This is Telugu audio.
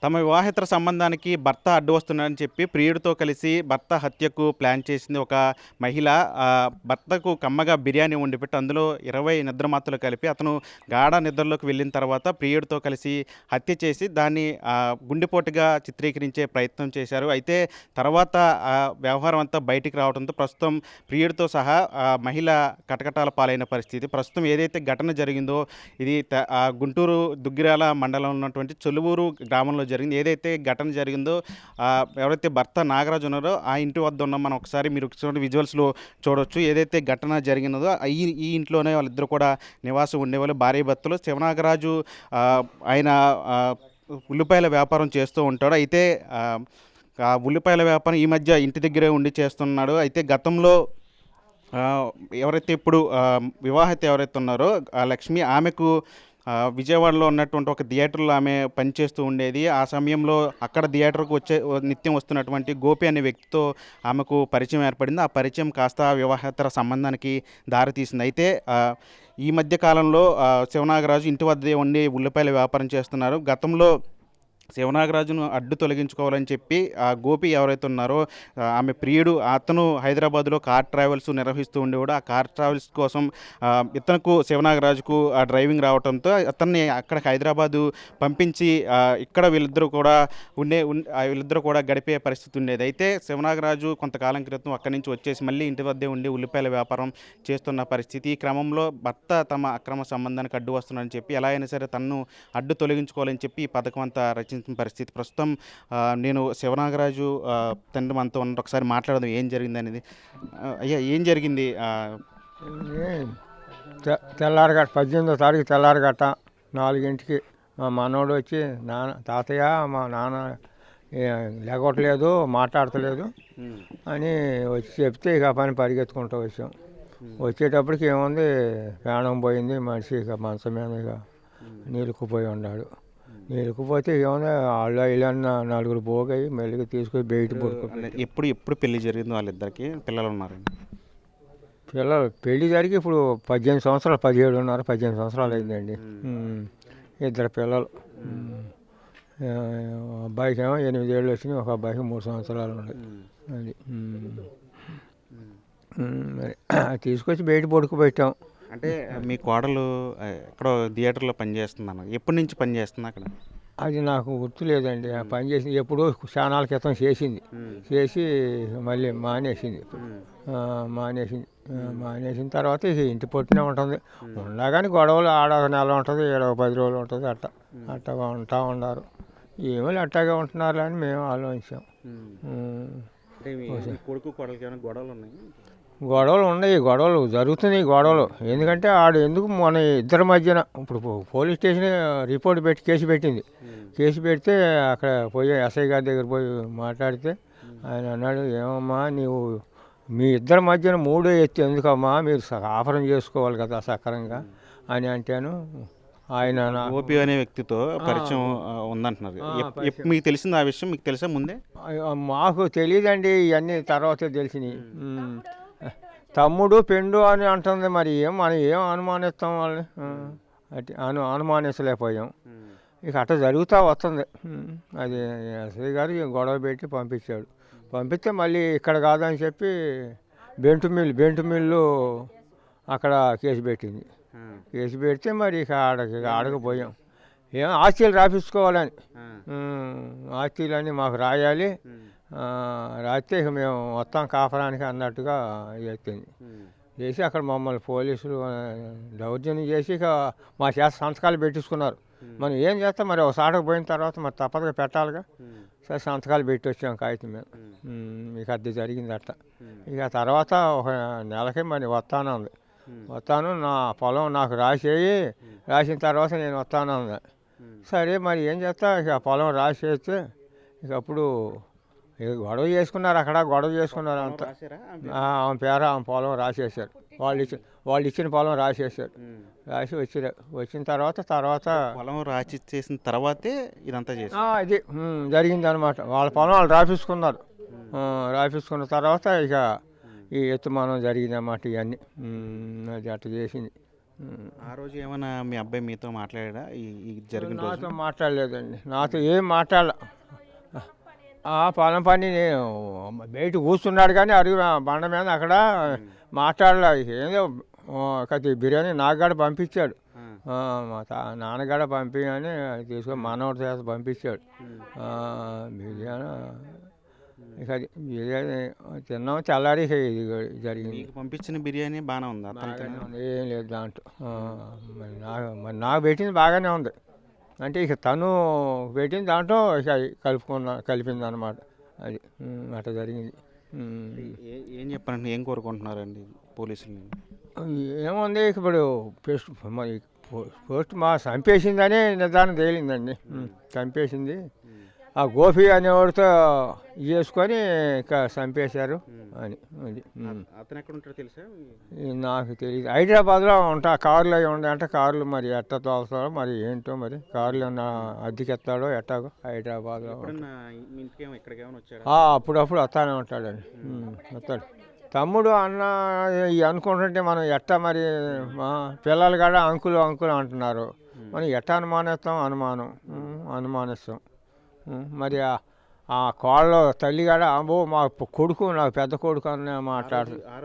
తమ వివాహేతర సంబంధానికి భర్త అడ్డు వస్తున్నాడని చెప్పి ప్రియుడితో కలిసి భర్త హత్యకు ప్లాన్ చేసింది ఒక మహిళ. భర్తకు కమ్మగా బిర్యానీ వండిపెట్టి అందులో 20 నిద్రమాత్రలు కలిపి అతను గాఢ నిద్రలోకి వెళ్ళిన తర్వాత ప్రియుడితో కలిసి హత్య చేసి దాన్ని గుండెపోటుగా చిత్రీకరించే ప్రయత్నం చేశారు. అయితే తర్వాత వ్యవహారం అంతా బయటికి రావడంతో ప్రస్తుతం ప్రియుడితో సహా మహిళ కటకటాల పాలైన పరిస్థితి. ప్రస్తుతం ఏదైతే ఘటన జరిగిందో ఇది గుంటూరు దుగ్గిరాల మండలంలో ఉన్నటువంటి చొలువూరు గ్రామంలో జరిగింది. ఏదైతే ఘటన జరిగిందో ఎవరైతే భర్త నాగరాజు ఉన్నారో ఆ ఇంటి వద్ద ఉన్నాం మనం. ఒకసారి మీరు విజువల్స్లో చూడవచ్చు. ఏదైతే ఘటన జరిగినదో ఈ ఇంట్లోనే వాళ్ళిద్దరు కూడా నివాసం ఉండేవాళ్ళు, భార్య భర్తలు. శివనాగరాజు ఆయన ఉల్లిపాయల వ్యాపారం చేస్తూ ఉంటాడు. అయితే ఆ ఉల్లిపాయల వ్యాపారం ఈ మధ్య ఇంటి దగ్గరే ఉండి చేస్తున్నాడు. అయితే గతంలో ఎవరైతే ఇప్పుడు వివాహిత ఎవరైతే ఉన్నారో లక్ష్మి, ఆమెకు విజయవాడలో ఉన్నటువంటి ఒక థియేటర్లో ఆమె పనిచేస్తూ ఉండేది. ఆ సమయంలో అక్కడ థియేటర్కు నిత్యం వస్తున్నటువంటి గోపి అనే వ్యక్తితో ఆమెకు పరిచయం ఏర్పడింది. ఆ పరిచయం కాస్త వివాహేతర సంబంధానికి దారితీసింది. అయితే ఈ మధ్య కాలంలో శివనాగరాజు ఇంటి వద్దే ఉండి ఉల్లిపాయల వ్యాపారం చేస్తున్నారు. గతంలో శివనాగరాజును అడ్డు తొలగించుకోవాలని చెప్పి ఆ గోపి ఎవరైతే ఉన్నారో ఆమె ప్రియుడు, అతను హైదరాబాద్లో కార్ ట్రావెల్స్ నిర్వహిస్తూ ఉండేవాడు. ఆ కార్ ట్రావెల్స్ కోసం ఇతనుకు శివనాగరాజుకు ఆ డ్రైవింగ్ రావడంతో అతన్ని అక్కడ హైదరాబాదు పంపించి ఇక్కడ వీళ్ళిద్దరూ కూడా గడిపే పరిస్థితి ఉండేది. అయితే శివనాగరాజు కొంతకాలం క్రితం అక్కడి నుంచి వచ్చేసి మళ్ళీ ఇంటి వద్దే ఉండి ఉల్లిపాయల వ్యాపారం చేస్తున్న పరిస్థితి. ఈ క్రమంలో భర్త తమ అక్రమ సంబంధానికి అడ్డు వస్తున్నాడని చెప్పి ఎలా అయినా సరే తనను అడ్డు తొలగించుకోవాలని చెప్పి ఈ పథకం అంతా రచించిన పరిస్థితి. ప్రస్తుతం నేను శివనాగరాజు తండ్రి మనతో ఉన్న ఒకసారి మాట్లాడదాం ఏం జరిగింది అనేది. అయ్యా, ఏం జరిగింది? తెల్లారగట్ట 18వ తారీఖు తెల్లారగట్ట 4ంటికి మా మనోడు వచ్చి, తాతయ్య మా నాన్న లేగొట్టలేదు, మాట్లాడతలేదు అని వచ్చి చెప్తే ఇక పని పరిగెత్తుకుంటూ వచ్చాం. వచ్చేటప్పటికి ఏముంది, ప్రాణం పోయింది మనిషి, ఇక మంచం మీద ఇక నీలుకుపోయి ఉన్నాడు. నీలుకుపోతే ఏమన్నా వాళ్ళు ఇళ్ళన్న 4 పోగాయి మెల్లిగా తీసుకొని బయట పడుకో. ఎప్పుడు పెళ్లి జరిగింది? వాళ్ళిద్దరికి పిల్లలు ఉన్నారు? పెళ్లి జరిగి ఇప్పుడు 18 సంవత్సరాలు, 17 సంవత్సరాలు అయిందండి. 2 పిల్లలు. అబ్బాయికి ఏమో 8 ఏళ్ళు వచ్చినాయి, ఒక అబ్బాయికి 3 సంవత్సరాలు ఉన్నాయి. అది మరి తీసుకొచ్చి బయట పడుకోబెట్టాం. అంటే మీ కోడలు ఎక్కడో థియేటర్లో పనిచేస్తున్నాను, ఎప్పటి నుంచి పనిచేస్తున్నా అక్కడ? అది నాకు గుర్తు లేదండి. ఆ పని చేసింది ఎప్పుడో చానాల క్రితం చేసి మళ్ళీ మానేసిన తర్వాత ఇక ఇంటి పొట్టినే ఉంటుంది. ఉండగానే గొడవలు ఆడ 1 నెల ఉంటుంది, 10 రోజులు ఉంటుంది, అట్టగా ఉంటా ఉన్నారు. ఏమో అట్టాగే ఉంటున్నారు అని మేము ఆలోచించాం. కొడుకు కోడలికి ఏమైనా గొడవలు ఉన్నాయి? గొడవలు ఉన్నాయి, గొడవలు జరుగుతున్నాయి గొడవలు. ఎందుకంటే ఆడు ఎందుకు మన ఇద్దరి మధ్యన ఇప్పుడు పోలీస్ స్టేషన్ రిపోర్ట్ పెట్టి కేసు పెట్టింది. కేసు పెడితే అక్కడ పోయి ఎస్ఐ గారి దగ్గర పోయి మాట్లాడితే ఆయన అన్నాడు, ఏమమ్మా నీవు మీ ఇద్దరి మధ్యన 3 ఎత్తి ఎందుకమ్మా, మీరు ఆఫరం చేసుకోవాలి కదా సక్రంగా అని అంటాను. ఆయన గోపి అనే వ్యక్తితో పరిచయం ఉందంటున్నారు. మీకు తెలిసింది ఆ విషయం? మీకు తెలుసా ముందే? మాకు తెలియదండి, ఇవన్నీ తర్వాతే తెలిసినాయి. తమ్ముడు పెండు అని అంటుంది. మరి మనం ఏం అనుమానిస్తాం వాళ్ళని? అనుమానించలేకపోయాం. ఇక అట్లా జరుగుతూ వస్తుంది. అది ఎస్ఐ గారు గొడవ పెట్టి పంపిస్తే మళ్ళీ ఇక్కడ కాదని చెప్పి బెంటు మిల్లు అక్కడ కేసు పెట్టింది. కేసు పెడితే మరి ఇక ఆడకపోయాం. ఏం ఆస్తిలు రాపించుకోవాలని, ఆస్తిలన్నీ మాకు రాయాలి, రాస్తే ఇక మేము మొత్తం కాపరానికి అన్నట్టుగా చేసి అక్కడ మమ్మల్ని పోలీసులు దౌర్జన్యం చేసి ఇక మా చేత సంతకాలు పెట్టించుకున్నారు. మనం ఏం చేస్తాం మరి, ఒక సాటకు పోయిన తర్వాత మరి తప్పదుగా పెట్టాలిగా. సరే సంతకాలు పెట్టి వచ్చాం కాగితం మీద. ఇక అది జరిగింది అట్ట. ఇక తర్వాత ఒక నెలకి మరి వస్తాను, నా పొలం నాకు రాసిన తర్వాత నేను వస్తాను. సరే మరి ఏం చేస్తా, ఇక పొలం రాసేస్తే ఇక అప్పుడు గొడవ చేసుకున్నారు. అక్కడ గొడవ చేసుకున్నారు అంతా. ఆమె పొలం రాసేసారు. వాళ్ళు ఇచ్చిన పొలం రాసేసారు. రాసి వచ్చిన తర్వాత పొలం రాసి చేసిన తర్వాతే ఇదంతా చేసి ఇది జరిగింది అనమాట. వాళ్ళ పొలం వాళ్ళు రాపించుకున్నారు. రాపించుకున్న తర్వాత ఇక ఈ ఎత్తుమానం జరిగింది అన్నమాట. ఇవన్నీ అది అట్లా చేసింది. ఆ రోజు ఏమైనా మీ అబ్బాయి మీతో మాట్లాడా ఈ జరిగిన రోజు నాతో మాట్లాడలేదండి, నాతో ఏం మాట్లాడాల. పొలం పని నేను బయట కూర్చున్నాడు కానీ అరుగు బండ మీద అక్కడ మాట్లాడలే. ఏదో కతి బిర్యానీ నాకు కూడా పంపించాడు. మా నాన్నగాడ పంపించని తీసుకొని మనోడి చేత పంపించాడు. బిర్యానీ ఇక అది బిర్యానీ తిన్నాం. తెల్లారి ఇక ఇది జరిగింది. మీకు పంపించిన బిర్యానీ బాగానే ఉంది, బాగానే ఉంది, ఏం లేదు దాంట్లో. మరి నాకు పెట్టింది బాగానే ఉంది. అంటే ఇక తను పెట్టిన దాంట్లో ఇక కలిపింది అనమాట. అది అట్లా జరిగింది. ఏం చెప్పారంటే ఏం కోరుకుంటున్నారండి పోలీసులు? ఏముంది ఇప్పుడు మరి పోస్ట్ మా చంపేసిందని నిర్ధారణ తేలిందండి. చంపేసింది. ఆ గోపి అనేవాడితో చేసుకొని ఇక చంపేశారు అని. అది అతను ఎక్కడ ఉంటాడో తెలుసా? నాకు తెలియదు. హైదరాబాద్లో కార్లు అవి ఉంటాయంటే కార్లు మరి ఎట్ట తోలుతాడో మరి ఏంటో, మరి కార్లు ఏమన్నా అద్దెకెత్తాడో ఎట్టాగో హైదరాబాద్లో. అప్పుడప్పుడు వస్తానే ఉంటాడండి. వస్తాడు. తమ్ముడు అన్న అనుకుంటుంటే మనం ఎట్టా మరి పిల్లలు కూడా అంకులు అంకులు అంటున్నారు. మనం ఎట్టా అనుమానిస్తాం. మరి ఆ కోళ్ళ తల్లి కూడా అమ్మో మా కొడుకు, నాకు పెద్ద కొడుకు అని మాట్లాడుతుంది.